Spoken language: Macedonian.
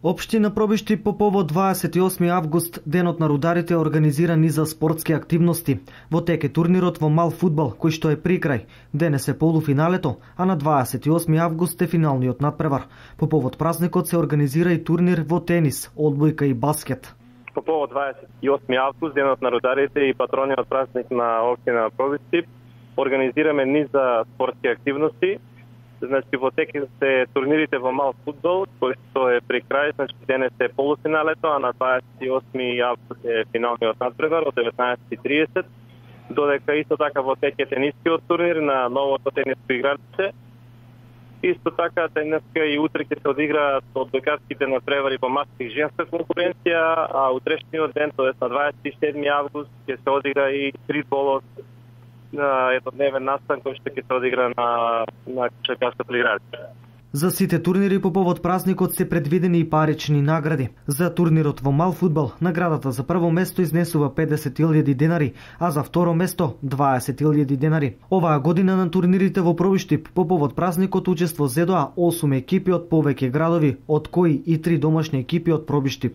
Општина Пробиштип по повод 28 август, денот на рударите, организира низа спортски активности. Во тек е турнирот во мал фудбал, кој што е при крај. Денес е полуфиналето, а на 28 август е финалниот надпревар. По повод празникот се организира и турнир во тенис, одбојка и баскет. По повод 28 август, денот на рударите и патрониот празник на општина Пробиштип, организираме низа спортски активности. Значи, во тек се турнирите во мал фудбал, кој што е при крај, значи денес е полуфиналето, а на 28 август е финалниот надпревар од 19:30. Додека исто така во тек е тенискиот турнир на новото тениско игралище. Исто така денеска и утре ќе се одиграат одбојкарските надпревари по мажка и женска конкуренција, а утрешниот ден, тоест на 27 август, ќе се одигра и триболот еднодневен настан кој што ќе се одигра на кошаркарското игралище. За сите турнири по повод празникот се предвидени и парични награди. За турнирот во мал фудбал наградата за прво место изнесува 50.000 денари, а за второ место 20.000 денари. Оваа година на турнирите во Пробиштип по повод празникот учество зедоа 8 екипи од повеќе градови, од кои и 3 домашни екипи од Пробиштип.